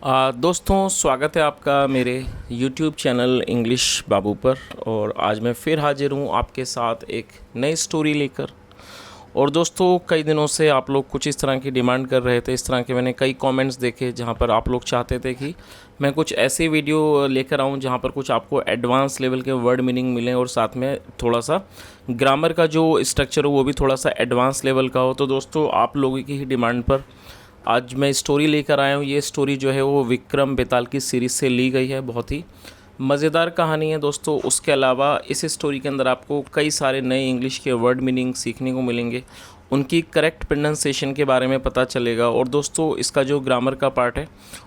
दोस्तों, स्वागत है आपका मेरे YouTube चैनल इंग्लिश बाबू पर। और आज मैं फिर हाजिर हूँ आपके साथ एक नई स्टोरी लेकर। और दोस्तों, कई दिनों से आप लोग कुछ इस तरह की डिमांड कर रहे थे। इस तरह के मैंने कई कमेंट्स देखे जहाँ पर आप लोग चाहते थे कि मैं कुछ ऐसी वीडियो लेकर आऊँ जहाँ पर कुछ आपको एडवांस लेवल के वर्ड मीनिंग मिलें और साथ में थोड़ा सा ग्रामर का जो स्ट्रक्चर हो वो भी थोड़ा सा एडवांस लेवल का हो। तो दोस्तों, आप लोगों की ही डिमांड पर आज मैं स्टोरी लेकर आया हूँ। ये स्टोरी जो है वो विक्रम बेताल की सीरीज़ से ली गई है। बहुत ही मज़ेदार कहानी है दोस्तों। उसके अलावा इस स्टोरी के अंदर आपको कई सारे नए इंग्लिश के वर्ड मीनिंग सीखने को मिलेंगे, उनकी करेक्ट प्रोनाउंसिएशन के बारे में पता चलेगा। और दोस्तों, इसका जो ग्रामर का पार्ट है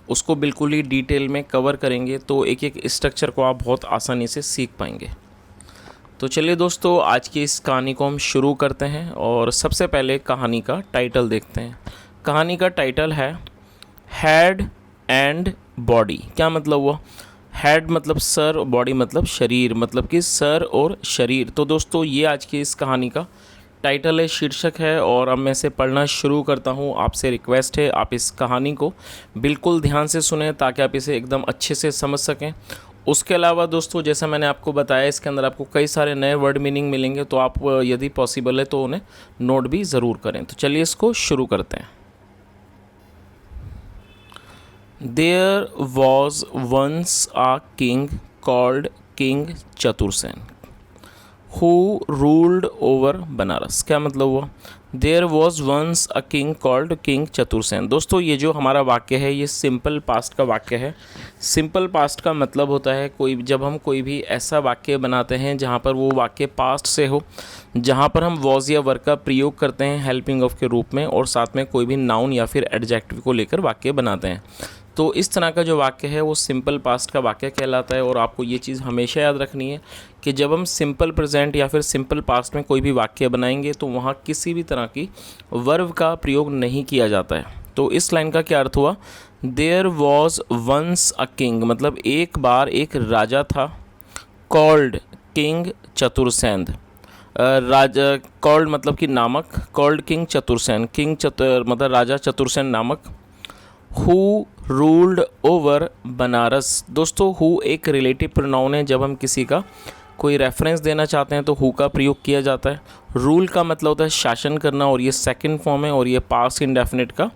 उसको बिल्कुल ही डिटेल में कवर करेंगे, तो एक एक स्ट्रक्चर को आप बहुत आसानी से सीख पाएंगे। तो चलिए दोस्तों, आज की इस कहानी को हम शुरू करते हैं। और सबसे पहले कहानी का टाइटल देखते हैं। कहानी का टाइटल है हेड एंड बॉडी। क्या मतलब हुआ? हेड मतलब सर और बॉडी मतलब शरीर, मतलब कि सर और शरीर। तो दोस्तों, ये आज की इस कहानी का टाइटल है, शीर्षक है। और अब मैं इसे पढ़ना शुरू करता हूँ। आपसे रिक्वेस्ट है आप इस कहानी को बिल्कुल ध्यान से सुनें ताकि आप इसे एकदम अच्छे से समझ सकें। उसके अलावा दोस्तों, जैसा मैंने आपको बताया, इसके अंदर आपको कई सारे नए वर्ड मीनिंग मिलेंगे, तो आप यदि पॉसिबल है तो उन्हें नोट भी ज़रूर करें। तो चलिए इसको शुरू करते हैं। There was once a king called King Chatursen who ruled over Banaras. क्या मतलब हुआ? There was once a king called King Chatursen. दोस्तों, ये जो हमारा वाक्य है ये सिंपल पास्ट का वाक्य है। सिंपल पास्ट का मतलब होता है जब हम कोई भी ऐसा वाक्य बनाते हैं जहाँ पर वो वाक्य पास्ट से हो, जहाँ पर हम वॉज या वर्क का प्रयोग करते हैं हेल्पिंग ऑफ के रूप में, और साथ में कोई भी नाउन या फिर एडजेक्टिव को लेकर वाक्य बनाते हैं। तो इस तरह का जो वाक्य है वो सिंपल पास्ट का वाक्य कहलाता है। और आपको ये चीज़ हमेशा याद रखनी है कि जब हम सिंपल प्रेजेंट या फिर सिंपल पास्ट में कोई भी वाक्य बनाएंगे तो वहाँ किसी भी तरह की वर्ब का प्रयोग नहीं किया जाता है। तो इस लाइन का क्या अर्थ हुआ? There was once a king, मतलब एक बार एक राजा था। कॉल्ड किंग चतुरसेन, राजा कॉल्ड मतलब कि नामक, कॉल्ड किंग चतुरसेन, मतलब राजा चतुरसेन नामक। Who ruled over Banaras. दोस्तों, हु एक रिलेटिव प्रोनाउन है। जब हम किसी का कोई रेफरेंस देना चाहते हैं तो हु का प्रयोग किया जाता है। रूल का मतलब होता है शासन करना, और ये सेकंड फॉर्म है, और ये पास्ट इंडेफिनिट का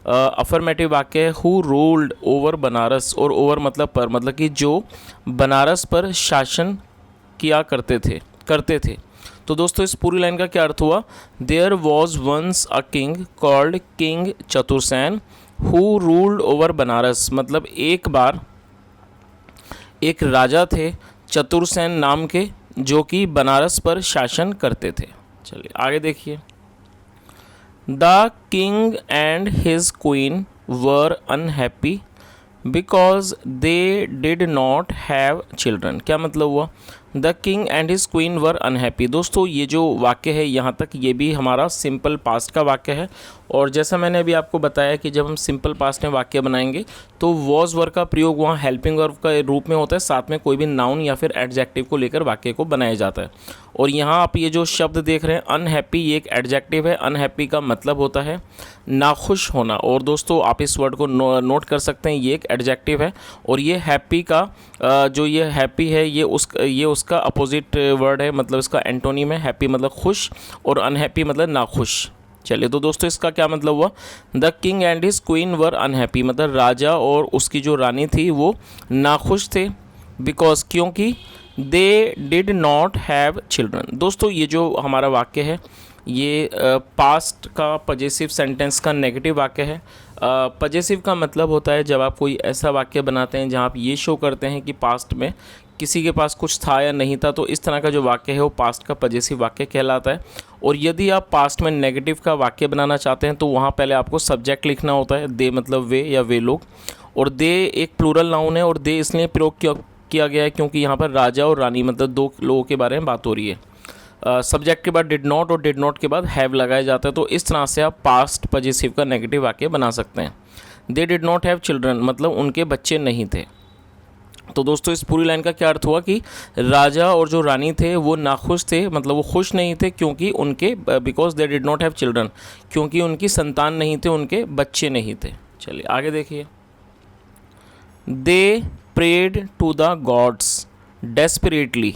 अफर्मेटिव वाक्य है। हु रूल्ड ओवर बनारस, और ओवर मतलब पर, मतलब कि जो बनारस पर शासन किया करते थे। तो दोस्तों, इस पूरी लाइन का क्या अर्थ हुआ? There was once a king called king Chatursen who ruled over Banaras, मतलब एक बार एक राजा थे चतुरसेन नाम के जो कि बनारस पर शासन करते थे। चलिए आगे देखिए। The king and his queen were unhappy because they did not have children. क्या मतलब हुआ? The king and his queen were unhappy. दोस्तों, ये जो वाक्य है यहाँ तक ये भी हमारा सिंपल पास्ट का वाक्य है। और जैसा मैंने अभी आपको बताया कि जब हम सिंपल पास्ट में वाक्य बनाएंगे तो वॉज वर्ब का प्रयोग वहाँ हेल्पिंग वर्ब का रूप में होता है, साथ में कोई भी नाउन या फिर एडजेक्टिव को लेकर वाक्य को बनाया जाता है। और यहाँ आप ये जो शब्द देख रहे हैं अनहैप्पी, ये एक एडजेक्टिव है। अनहैप्पी का मतलब होता है नाखुश होना। और दोस्तों, आप इस वर्ड को नोट कर सकते हैं, ये एक एडजेक्टिव है। और ये हैप्पी का जो ये हैप्पी है ये उसका अपोजिट वर्ड है, मतलब इसका एंटोनिम है। हैप्पी मतलब खुश और अनहैप्पी मतलब नाखुश। चलिए, तो दोस्तों इसका क्या मतलब हुआ? The king and his queen were unhappy, मतलब राजा और उसकी जो रानी थी वो नाखुश थे। बिकॉज, क्योंकि they did not have children. दोस्तों, ये जो हमारा वाक्य है ये पास्ट का पजेसिव सेंटेंस का नेगेटिव वाक्य है। पजेसिव का मतलब होता है जब आप कोई ऐसा वाक्य बनाते हैं जहाँ आप ये शो करते हैं कि पास्ट में किसी के पास कुछ था या नहीं था, तो इस तरह का जो वाक्य है वो पास्ट का पजेसिव वाक्य कहलाता है। और यदि आप पास्ट में नेगेटिव का वाक्य बनाना चाहते हैं तो वहाँ पहले आपको सब्जेक्ट लिखना होता है, दे मतलब वे या वे लोग। और दे एक प्लूरल नाउन है, और दे इसलिए प्रयोग किया गया है क्योंकि यहाँ पर राजा और रानी मतलब दो लोगों के बारे में बात हो रही है। सब्जेक्ट के बाद डिड नॉट और डिड नॉट के बाद हैव लगाया जाता है। तो इस तरह से आप पास्ट पजेसिव का नेगेटिव वाक्य बना सकते हैं। They did not have children, मतलब उनके बच्चे नहीं थे। तो दोस्तों, इस पूरी लाइन का क्या अर्थ हुआ कि राजा और जो रानी थे वो नाखुश थे, मतलब वो खुश नहीं थे क्योंकि उनके because they did not have children, क्योंकि उनकी संतान नहीं थे, उनके बच्चे नहीं थे। चलिए आगे देखिए। They prayed to the gods desperately,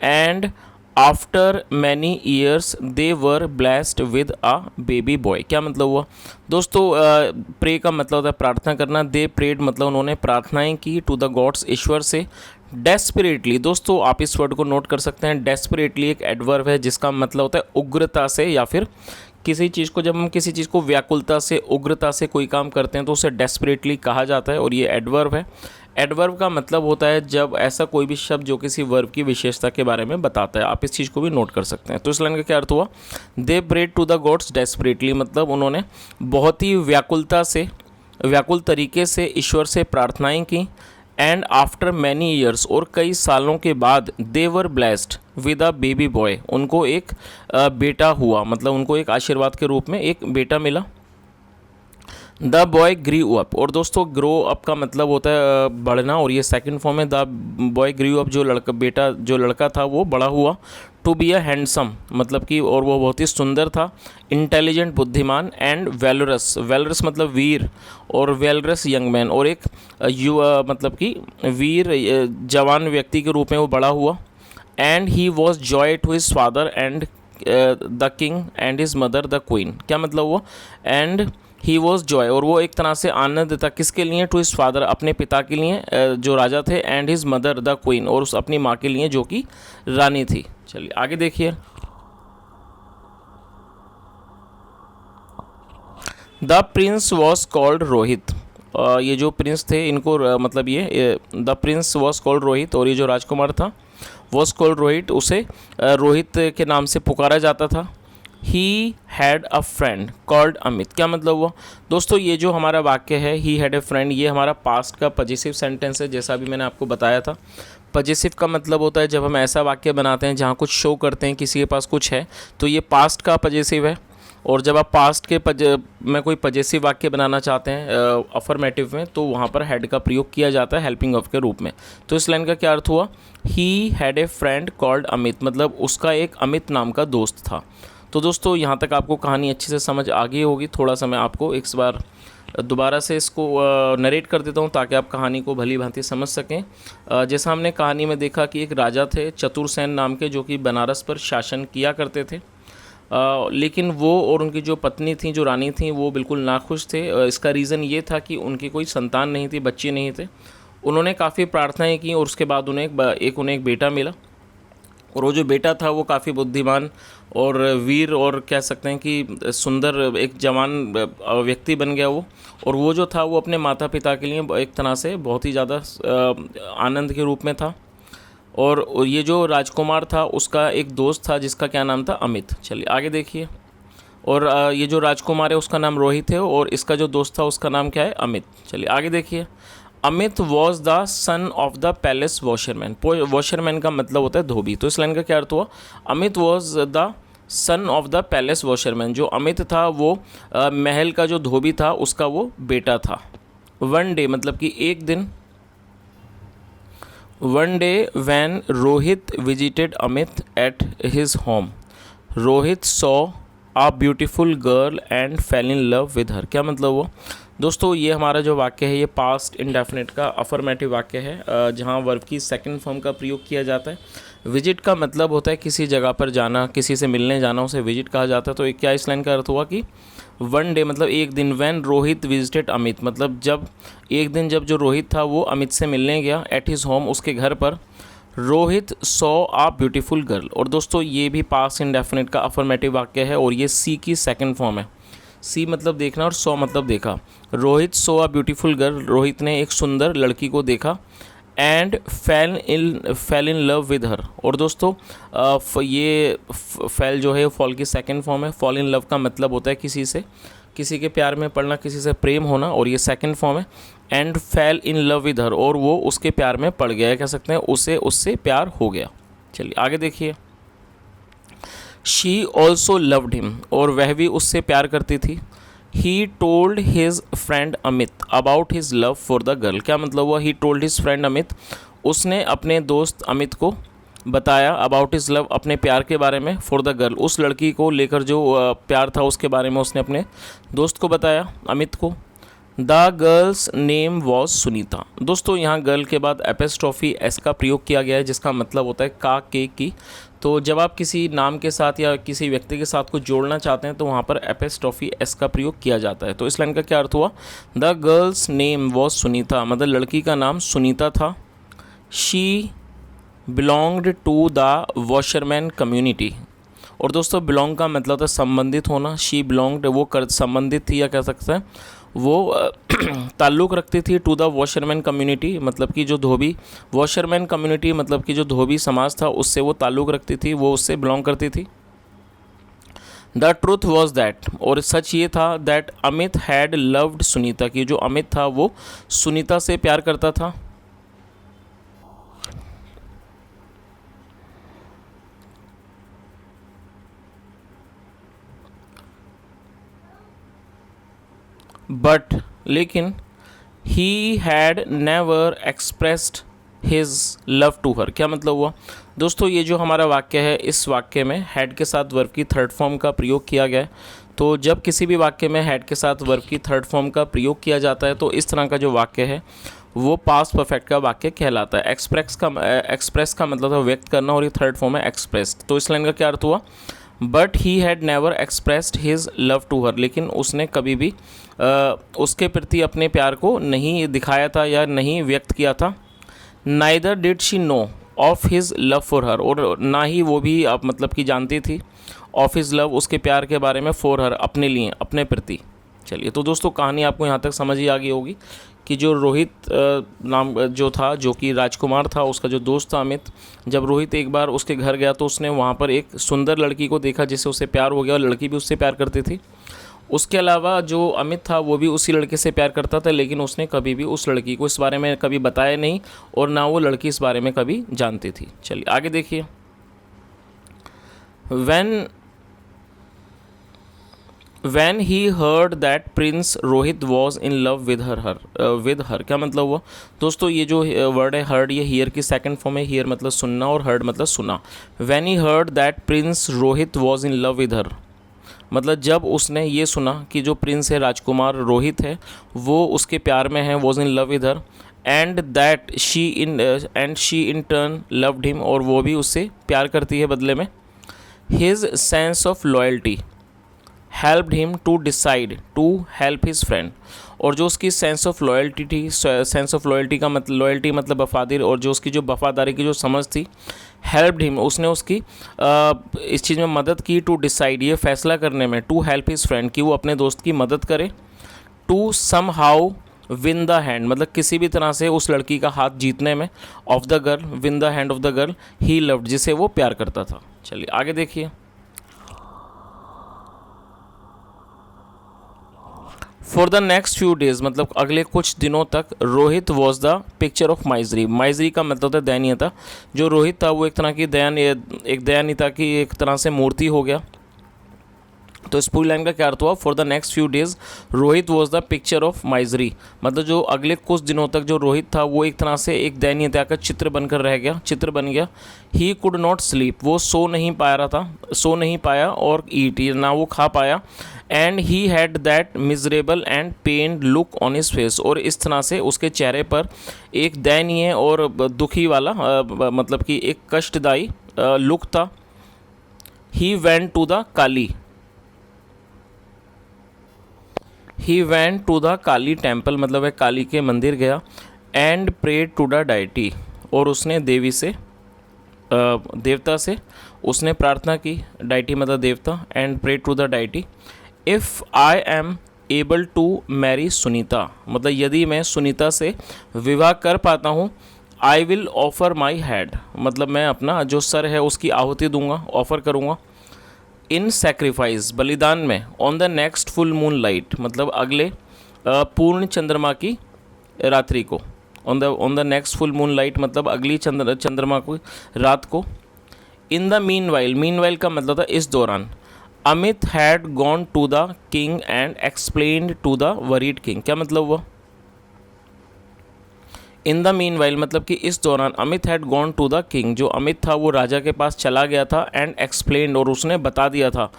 and after many years they were blessed with a baby boy. क्या मतलब हुआ दोस्तों? प्रे का मतलब होता है प्रार्थना करना। दे प्रेड मतलब उन्होंने प्रार्थनाएं की टू द गॉड्स, ईश्वर से। डेस्परेटली दोस्तों आप इस वर्ड को नोट कर सकते हैं। डेस्परेटली एक एडवर्ब है जिसका मतलब होता है उग्रता से, या फिर किसी चीज़ को, जब हम किसी चीज़ को व्याकुलता से, उग्रता से कोई काम करते हैं तो उसे डेस्परेटली कहा जाता है, और ये एडवर्ब है। एडवर्ब का मतलब होता है जब ऐसा कोई भी शब्द जो किसी वर्ब की विशेषता के बारे में बताता है। आप इस चीज़ को भी नोट कर सकते हैं। तो इस लाइन का क्या अर्थ हुआ? They prayed to the gods desperately मतलब उन्होंने बहुत ही व्याकुलता से, व्याकुल तरीके से ईश्वर से प्रार्थनाएं की। एंड आफ्टर मैनी ईयर्स और कई सालों के बाद they were blessed with a baby boy, उनको एक बेटा हुआ, मतलब उनको एक आशीर्वाद के रूप में एक बेटा मिला। द बॉय ग्रीव अप, और दोस्तों ग्रो अप का मतलब होता है बढ़ना, और ये सेकंड फॉर्म है। द बॉय ग्रीव अप, जो लड़का, बेटा जो लड़का था वो बड़ा हुआ। टू बी अ हैंडसम मतलब कि, और वो बहुत ही सुंदर था। इंटेलिजेंट बुद्धिमान, एंड वेलोरस, वेलोरस मतलब वीर, और वेलरस यंग मैन, और एक युवा मतलब कि वीर जवान व्यक्ति के रूप में वो बड़ा हुआ। And he was joy to his father and the king and his mother the queen. क्या मतलब हुआ? एंड ही वॉज जॉय, और वो एक तरह से आनंद था किसके लिए? टू हिज फादर अपने पिता के लिए जो राजा थे, and his mother the queen, और उस अपनी माँ के लिए जो कि रानी थी। चलिए आगे देखिए। The Prince was called Rohit, ये जो प्रिंस थे इनको मतलब ये the Prince was called Rohit, और ये जो राजकुमार था वॉज कॉल्ड रोहित, उसे रोहित के नाम से पुकारा जाता था। He had a friend called Amit. क्या मतलब हुआ दोस्तों? ये जो हमारा वाक्य है ही हैड ए फ्रेंड, ये हमारा पास्ट का पजेसिव सेंटेंस है, जैसा अभी मैंने आपको बताया था। पजेसिव का मतलब होता है जब हम ऐसा वाक्य बनाते हैं जहाँ कुछ शो करते हैं किसी के पास कुछ है, तो ये पास्ट का पजेसिव है। और जब आप पास्ट के में कोई पजेसिव वाक्य बनाना चाहते हैं अफर्मेटिव में, तो वहाँ पर हैड का प्रयोग किया जाता है हेल्पिंग ऑफ के रूप में। तो इस लाइन का क्या अर्थ हुआ? He had a friend called Amit, मतलब उसका एक अमित नाम का दोस्त था। तो दोस्तों यहाँ तक आपको कहानी अच्छे से समझ आ गई होगी। थोड़ा सा मैं आपको एक बार दोबारा से इसको नरेट कर देता हूँ ताकि आप कहानी को भली भांति समझ सकें। जैसा हमने कहानी में देखा कि एक राजा थे चतुरसेन नाम के, जो कि बनारस पर शासन किया करते थे। लेकिन वो और उनकी जो पत्नी थी, जो रानी थी, वो बिल्कुल नाखुश थे। इसका रीज़न ये था कि उनकी कोई संतान नहीं थी, बच्चे नहीं थे। उन्होंने काफ़ी प्रार्थनाएं की और उसके बाद उन्हें एक बेटा मिला, और वो जो बेटा था वो काफ़ी बुद्धिमान और वीर, और कह सकते हैं कि सुंदर एक जवान व्यक्ति बन गया वो। और वो जो था वो अपने माता पिता के लिए एक तरह से बहुत ही ज़्यादा आनंद के रूप में था। और ये जो राजकुमार था उसका एक दोस्त था जिसका क्या नाम था? अमित। चलिए आगे देखिए। और ये जो राजकुमार है उसका नाम रोहित है, और इसका जो दोस्त था उसका नाम क्या है? अमित। चलिए आगे देखिए। Amit was the son of the palace washerman. Washerman का मतलब होता है धोबी। तो इस लाइन का क्या अर्थ हुआ? Amit was the son of the palace washerman. जो अमित था वो महल का जो धोबी था उसका वो बेटा था। वन डे मतलब कि एक दिन। One day when Rohit visited Amit at his home, Rohit saw a beautiful girl and fell in love with her. क्या मतलब हुआ दोस्तों? ये हमारा जो वाक्य है ये पास्ट इंडेफिनिट का अफर्मेटिव वाक्य है, जहाँ वर्ब की सेकंड फॉर्म का प्रयोग किया जाता है। विजिट का मतलब होता है किसी जगह पर जाना, किसी से मिलने जाना, उसे विजिट कहा जाता है। तो क्या इस लाइन का अर्थ हुआ कि वन डे मतलब एक दिन, व्हेन रोहित विजिटेड अमित मतलब जब एक दिन जब जो रोहित था वो अमित से मिलने गया एट हिज होम, उसके घर पर। Rohit saw a beautiful girl, और दोस्तों ये भी पास्ट इंडेफिनिट का अफर्मेटिव वाक्य है, और ये सी की सेकंड फॉर्म है। सी मतलब देखना और सॉ मतलब देखा। Rohit saw a beautiful girl, Rohit ने एक सुंदर लड़की को देखा। And fell in love with हर, और दोस्तों ये फेल जो है फॉल की सेकंड फॉर्म है। फॉल इन लव का मतलब होता है किसी से, किसी के प्यार में पड़ना, किसी से प्रेम होना, और ये सेकंड फॉर्म है। And fell in love with हर, और वो उसके प्यार में पड़ गया, कह सकते हैं उसे उससे प्यार हो गया। चलिए आगे देखिए। शी ऑल्सो लव्ड हिम, और वह भी उससे प्यार करती थी। He told his friend Amit about his love for the girl. क्या मतलब हुआ? He told his friend Amit, उसने अपने दोस्त अमित को बताया अबाउट हिज लव, अपने प्यार के बारे में, फॉर द गर्ल, उस लड़की को लेकर जो प्यार था उसके बारे में उसने अपने दोस्त को बताया, अमित को। The girl's name was Sunita. दोस्तों यहाँ गर्ल के बाद एपिस्ट्रॉफी एस का प्रयोग किया गया है, जिसका मतलब होता है का, के, की। तो जब आप किसी नाम के साथ या किसी व्यक्ति के साथ कुछ जोड़ना चाहते हैं तो वहाँ पर एपिस्ट्रॉफी एस का प्रयोग किया जाता है। तो इस लाइन का क्या अर्थ हुआ? The girl's name was Sunita, मतलब लड़की का नाम सुनीता था। She belonged to the washerman community. और दोस्तों बिलोंग का मतलब था संबंधित होना। शी बिलोंग्ड, वो कर संबंधित थी या कह सकते हैं वो ताल्लुक़ रखती थी टू द वॉशरमैन कम्युनिटी, मतलब कि जो धोबी, वॉशरमैन कम्युनिटी मतलब कि जो धोबी समाज था उससे वो ताल्लुक़ रखती थी, वो उससे बिलोंग करती थी। द ट्रूथ वॉज दैट, और सच ये था that Amit had loved Sunita, की जो अमित था वो सुनीता से प्यार करता था। बट लेकिन he had never expressed his love to her. क्या मतलब हुआ? दोस्तों ये जो हमारा वाक्य है, इस वाक्य में हैड के साथ वर्ब की थर्ड फॉर्म का प्रयोग किया गया है। तो जब किसी भी वाक्य में हैड के साथ वर्ब की थर्ड फॉर्म का प्रयोग किया जाता है तो इस तरह का जो वाक्य है वो पास्ट परफेक्ट का वाक्य कहलाता है। एक्सप्रेस का मतलब था व्यक्त करना, और ये थर्ड फॉर्म है एक्सप्रेस्ड। तो इस लाइन का क्या अर्थ हुआ? But he had never expressed his love to her, लेकिन उसने कभी भी उसके प्रति अपने प्यार को नहीं दिखाया था या नहीं व्यक्त किया था। Neither did she know of his love for her, और ना ही वो भी अब मतलब कि जानती थी ऑफ हिज लव, उसके प्यार के बारे में, फॉर हर अपने लिए, अपने प्रति। चलिए तो दोस्तों कहानी आपको यहाँ तक समझ ही आ गई होगी कि जो रोहित नाम जो था, जो कि राजकुमार था, उसका जो दोस्त था अमित, जब रोहित एक बार उसके घर गया तो उसने वहाँ पर एक सुंदर लड़की को देखा जिससे उसे प्यार हो गया, और लड़की भी उससे प्यार करती थी। उसके अलावा जो अमित था वो भी उसी लड़के से प्यार करता था, लेकिन उसने कभी भी उस लड़की को इस बारे में कभी बताया नहीं, और ना वो लड़की इस बारे में कभी जानती थी। चलिए आगे देखिए। When he heard that Prince Rohit was in love with her, क्या मतलब हुआ? दोस्तों ये जो वर्ड है heard, ये hear की सेकंड फॉर्म है। hear मतलब सुनना और heard मतलब सुना। When he heard that Prince Rohit was in love with her, मतलब जब उसने ये सुना कि जो प्रिंस है, राजकुमार रोहित है, वो उसके प्यार में है, was in love with her, and she in turn loved him, और वो भी उससे प्यार करती है बदले में। His sense of loyalty helped him to decide to help his friend, और जो उसकी सेंस ऑफ लॉयल्टी थी, सेंस ऑफ लॉयल्टी का मतलब, लॉयल्टी मतलब वफादारी, और जो उसकी जो वफादारी की जो समझ थी, हेल्प्ड हिम, उसने उसकी इस चीज़ में मदद की, टू डिसाइड ये फैसला करने में, टू हेल्प हिज फ्रेंड कि वो अपने दोस्त की मदद करे, to somehow win the hand, मतलब किसी भी तरह से उस लड़की का हाथ जीतने में, of the girl, win the hand of the girl he loved, जिसे वो प्यार करता था। चलिए आगे देखिए। For the next few days, मतलब अगले कुछ दिनों तक, Rohit was the picture of misery. Misery का मतलब था दयनीयता। जो रोहित था वो एक तरह की दयनीयता की एक तरह से मूर्ति हो गया। तो इस पूरी लाइन का क्या अर्थ हुआ? For the next few days Rohit was the picture of misery, मतलब जो अगले कुछ दिनों तक जो रोहित था वो एक तरह से एक दयनीयता का चित्र बन गया। ही कुड नॉट स्लीप, वो सो नहीं पाया, और ईट, ना वो खा पाया। And he had that miserable and pain look on his face, और इस तरह से उसके चेहरे पर एक दयनीय और दुखी वाला मतलब कि एक कष्टदायी लुक था। He went to the Kali temple, मतलब वह काली के मंदिर गया। And prayed to the deity, और उसने देवता से उसने प्रार्थना की। डाइटी मतलब देवता, and prayed to the deity. If I am able to marry Sunita, मतलब यदि मैं सुनीता से विवाह कर पाता हूँ, I will offer my head, मतलब मैं अपना जो सर है उसकी आहुति दूंगा, ऑफ़र करूँगा। इन सेक्रीफाइस, बलिदान में। On the next full moon light, मतलब अगले पूर्ण चंद्रमा की रात्रि को। On the next full moon light मतलब अगली चंद्रमा को रात को। इन द मीन वाइल का मतलब था इस दौरान। Amit had gone to the king and explained to the worried king, क्या मतलब हुआ? इन द मीन वाइल मतलब कि इस दौरान Amit had gone to the king, जो अमित था वो राजा के पास चला गया था। एंड एक्सप्लेन्ड, और उसने बता दिया था।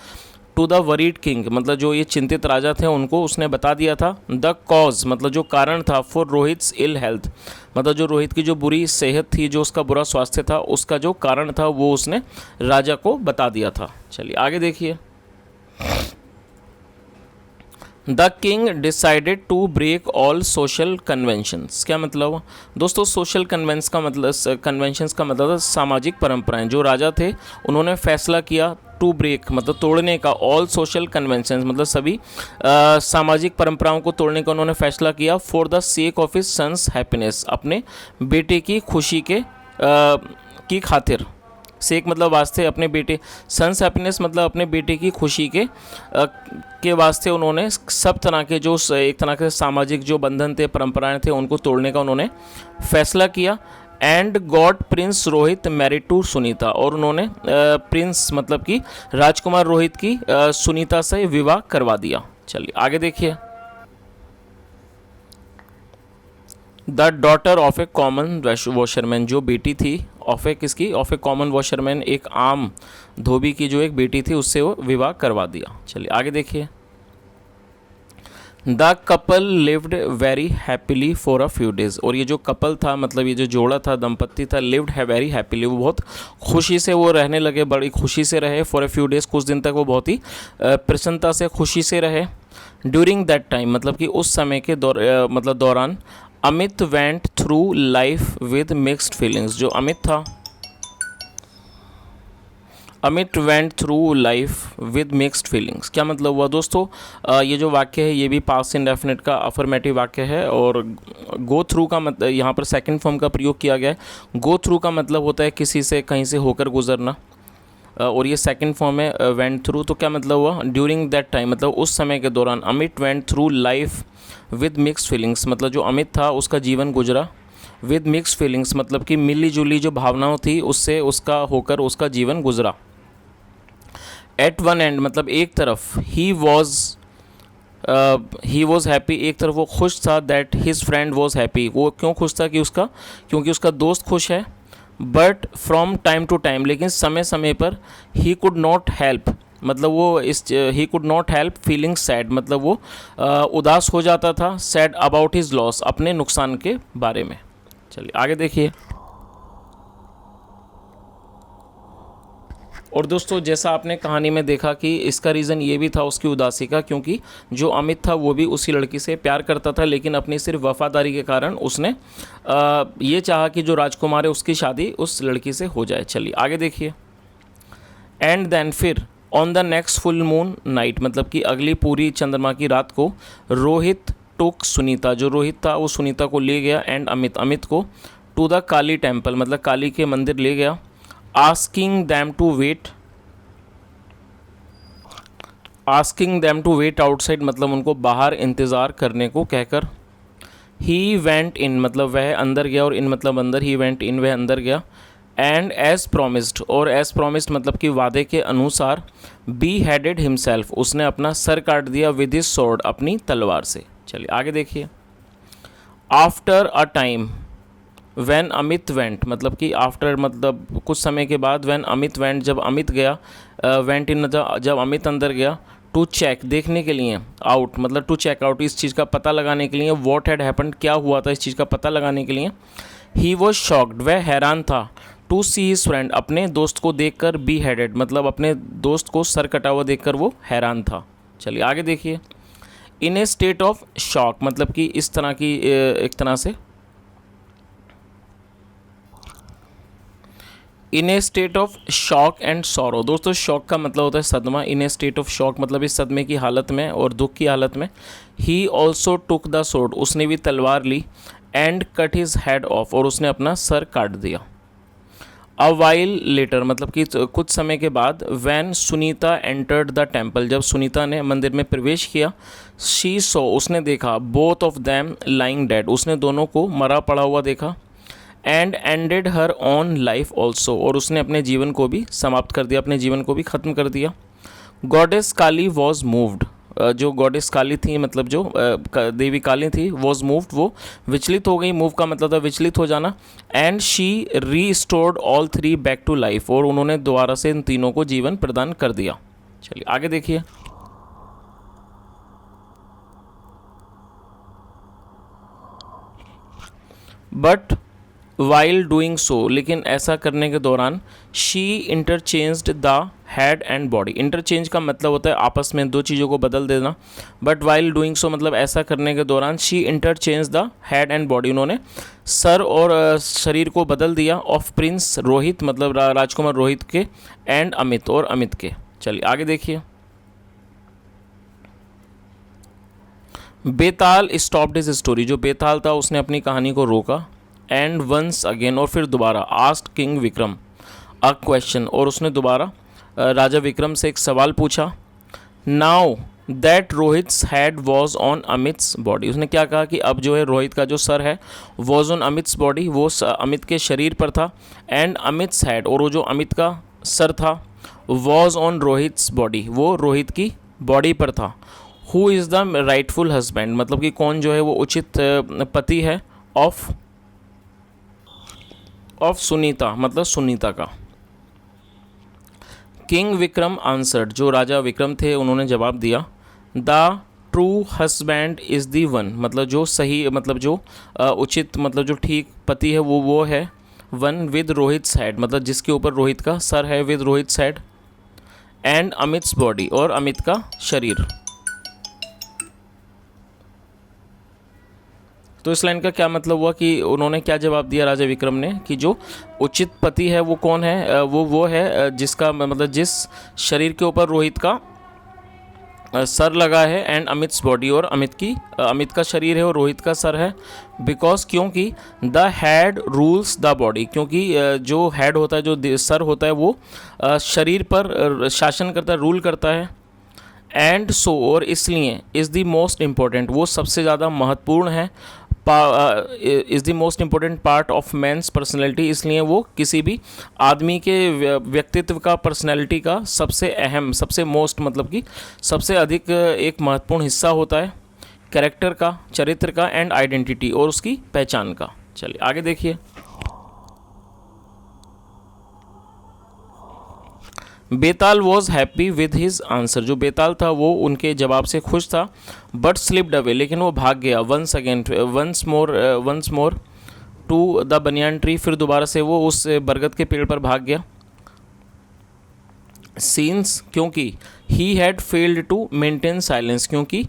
टू द वरीड किंग, मतलब जो ये चिंतित राजा थे उनको उसने बता दिया था। द कॉज, मतलब जो कारण था, फॉर रोहित्स इल हेल्थ, मतलब जो रोहित की जो बुरी सेहत थी, जो उसका बुरा स्वास्थ्य था, उसका जो कारण था वो उसने राजा को बता दिया था। चलिए आगे देखिए। The king decided to break all social conventions, क्या मतलब दोस्तों? सोशल कन्वेंशंस का मतलब सामाजिक परंपराएं। जो राजा थे उन्होंने फैसला किया टू ब्रेक, मतलब तोड़ने का, ऑल सोशल कन्वेंशंस, मतलब सभी सामाजिक परंपराओं को तोड़ने का उन्होंने फैसला किया, for the sake of his son's happiness, अपने बेटे की खुशी की खातिर। सेक मतलब वास्ते, अपने बेटे, सन्स हैप्पीनेस मतलब अपने बेटे की खुशी के वास्ते उन्होंने सब तरह के जो एक तरह के सामाजिक जो बंधन थे, परंपराएं थे, उनको तोड़ने का उन्होंने फैसला किया। And got prince Rohit married to Sunita, और उन्होंने प्रिंस मतलब कि राजकुमार रोहित की सुनीता से विवाह करवा दिया। चलिए आगे देखिए। The daughter of A common washerman, जो बेटी थी ऑफ ए किसकी, ऑफ ए कॉमन वॉशरमैन, एक आम धोबी की जो एक बेटी थी, उससे वो विवाह करवा दिया। चलिए आगे देखिए। The couple lived very happily for a few days, और ये जो कपल था, मतलब ये जो जोड़ा था, दंपत्ति था, लिव्ड है वेरी हैप्पीली, वो बहुत खुशी से वो रहने लगे, बड़ी खुशी से रहे। फॉर अ फ्यू डेज, कुछ दिन तक वो बहुत ही प्रसन्नता से, खुशी से रहे। ड्यूरिंग दैट टाइम, मतलब कि उस समय के दौरान Amit went through life with mixed feelings, जो अमित था, Amit went through life with mixed feelings, क्या मतलब हुआ दोस्तों? ये जो वाक्य है ये भी पास्ट इंडेफिनिट का अफर्मेटिव वाक्य है, और गो थ्रू का मतलब यहाँ पर सेकंड फॉर्म का प्रयोग किया गया है। गो थ्रू का मतलब होता है किसी से, कहीं से होकर गुजरना, और ये सेकंड फॉर्म है वेंट थ्रू। तो क्या मतलब हुआ? ड्यूरिंग दैट टाइम, मतलब उस समय के दौरान, Amit went through life with mixed feelings, मतलब जो अमित था उसका जीवन गुजरा विद मिक्स्ड फीलिंग्स, मतलब कि मिली जुली जो भावनाओं थी उससे उसका होकर उसका जीवन गुजरा। एट वन एंड, मतलब एक तरफ, ही वॉज हैप्पी, एक तरफ वो खुश था, that his friend was happy, वो क्यों खुश था? क्योंकि उसका दोस्त खुश है। But from time to time, लेकिन समय समय पर, ही कुड नॉट हेल्प, मतलब वो he could not help feeling sad, मतलब वो उदास हो जाता था, सैड अबाउट हिज लॉस, अपने नुकसान के बारे में। चलिए आगे देखिए। और दोस्तों जैसा आपने कहानी में देखा कि इसका रीज़न ये भी था उसकी उदासी का, क्योंकि जो अमित था वो भी उसी लड़की से प्यार करता था, लेकिन अपनी सिर्फ वफादारी के कारण उसने ये चाहा कि जो राजकुमार है उसकी शादी उस लड़की से हो जाए। चलिए आगे देखिए। एंड देन, फिर on the next full moon night, मतलब कि अगली पूरी चंद्रमा की रात को, रोहित टुक सुनीता, जो रोहित था वो सुनीता को ले गया, एंड अमित को, टू द काली टेम्पल, मतलब काली के मंदिर ले गया। Asking them to wait outside, मतलब उनको बाहर इंतज़ार करने को कहकर। ही वेंट इन, मतलब वह अंदर गया, और इन मतलब अंदर, ही वेंट इन, वह अंदर गया। एंड एज प्रोमिस्ड, और एज प्रोमिस्ड मतलब कि वादे के अनुसार, बी हेडेड हिमसेल्फ, उसने अपना सर काट दिया, विद हिज स्वॉर्ड, अपनी तलवार से। चलिए आगे देखिए। After a time, when Amit went, मतलब कि आफ्टर मतलब कुछ समय के बाद, व्हेन अमित वेंट, जब अमित गया, वेंट इन जब अमित अंदर गया, टू चेक, देखने के लिए, आउट मतलब टू चेक आउट, इस चीज़ का पता लगाने के लिए, व्हाट हैड हैपेंड, क्या हुआ था, इस चीज़ का पता लगाने के लिए। ही वॉज शॉक्ड, वह हैरान था, टू सी हिज फ्रेंड, अपने दोस्त को देखकर, बी हेडेड मतलब अपने दोस्त को सर कटा हुआ देखकर वो हैरान था। चलिए आगे देखिए। In a state of shock, मतलब कि इस तरह की एक तरह से, in a state of shock and sorrow, दोस्तों शॉक का मतलब होता है सदमा, in a state of shock मतलब इस सदमे की हालत में और दुख की हालत में। He also took the sword, उसने भी तलवार ली, and cut his head off, और उसने अपना सर काट दिया। अ वाइल लेटर, मतलब कि कुछ समय के बाद, when Sunita entered the temple, जब सुनीता ने मंदिर में प्रवेश किया, शी सो, उसने देखा, both of them lying dead, उसने दोनों को मरा पड़ा हुआ देखा। And ended her on life also, और उसने अपने जीवन को भी समाप्त कर दिया, अपने जीवन को भी ख़त्म कर दिया। गॉडेस काली वॉज मूव्ड, जो गॉडेस काली थी, मतलब जो देवी काली थी, वॉज मूव्ड, वो विचलित हो गई, मूव का मतलब था विचलित हो जाना। And she restored all three back to life, और उन्होंने दोबारा से इन तीनों को जीवन प्रदान कर दिया। चलिए आगे देखिए। बट वाइल डूइंग सो, लेकिन ऐसा करने के दौरान she interchanged the head and body. Interchange का मतलब होता है आपस में दो चीज़ों को बदल देना, बट वाइल डूइंग सो मतलब ऐसा करने के दौरान she interchange the head and body, उन्होंने सर और शरीर को बदल दिया ऑफ प्रिंस रोहित मतलब राजकुमार रोहित के, एंड अमित और अमित के। चलिए आगे देखिए। बेताल स्टॉप्ड हिज स्टोरी, जो बेताल था उसने अपनी कहानी को रोका, एंड वंस अगेन और फिर दोबारा asked king Vikram a question, और उसने दोबारा राजा विक्रम से एक सवाल पूछा। Now that Rohit's head was on Amit's body, उसने क्या कहा कि अब जो है रोहित का जो सर है वॉज ऑन अमित्स बॉडी, वो अमित के शरीर पर था, एंड अमित्स हेड और वो जो अमित का सर था वॉज ऑन रोहित्स बॉडी, वो रोहित की बॉडी पर था। Who is the rightful husband, मतलब कि कौन जो है वो उचित पति है ऑफ सुनीता, मतलब सुनीता का। किंग विक्रम आंसर्ड, जो राजा विक्रम थे उन्होंने जवाब दिया। The true husband is the one, मतलब जो सही मतलब जो उचित मतलब जो ठीक पति है वो है वन विद रोहित हेड, मतलब जिसके ऊपर रोहित का सर है, with Rohit head, and Amit's body और अमित का शरीर। तो इस लाइन का क्या मतलब हुआ कि उन्होंने क्या जवाब दिया राजा विक्रम ने कि जो उचित पति है वो कौन है, वो है जिसका मतलब जिस शरीर के ऊपर रोहित का सर लगा है, एंड अमित्स बॉडी और अमित का शरीर है और रोहित का सर है। बिकॉज क्योंकि the head rules the body, क्योंकि जो हेड होता है जो सर होता है वो शरीर पर शासन करता है, रूल करता है। एंड सो और इसलिए इज़ द मोस्ट इम्पोर्टेंट, वो सबसे ज़्यादा महत्वपूर्ण है, is the most important part of man's personality, इसलिए वो किसी भी आदमी के व्यक्तित्व का पर्सनैलिटी का सबसे अहम सबसे मोस्ट मतलब कि सबसे अधिक एक महत्वपूर्ण हिस्सा होता है कैरेक्टर का, चरित्र का, एंड आइडेंटिटी और उसकी पहचान का। चलिए आगे देखिए। Betal was happy with his answer, जो बेताल था वो उनके जवाब से खुश था, बट स्लिप्ड अवे, लेकिन वो भाग गया once more to the banyan tree, फिर दोबारा से वो उस बरगद के पेड़ पर भाग गया। सीन्स क्योंकि he had failed to maintain silence, क्योंकि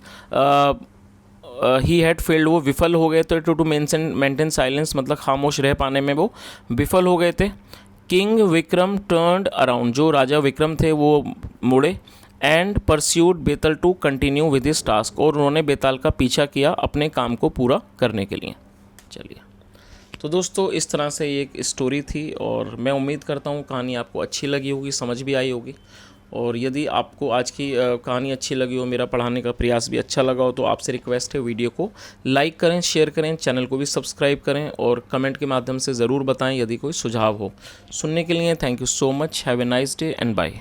ही हैड फेल्ड वो विफल हो गए थे, टू मेंटेन साइलेंस मतलब खामोश रह पाने में वो विफल हो गए थे। किंग विक्रम टर्न्ड अराउंड, जो राजा विक्रम थे वो मुड़े, and pursued Betal to continue with his task, और उन्होंने बेताल का पीछा किया अपने काम को पूरा करने के लिए। चलिए तो दोस्तों इस तरह से ये एक स्टोरी थी, और मैं उम्मीद करता हूँ कहानी आपको अच्छी लगी होगी, समझ भी आई होगी। और यदि आपको आज की कहानी अच्छी लगी हो, मेरा पढ़ाने का प्रयास भी अच्छा लगा हो, तो आपसे रिक्वेस्ट है वीडियो को लाइक करें, शेयर करें, चैनल को भी सब्सक्राइब करें, और कमेंट के माध्यम से ज़रूर बताएं यदि कोई सुझाव हो। सुनने के लिए thank you so much, have a nice day and bye.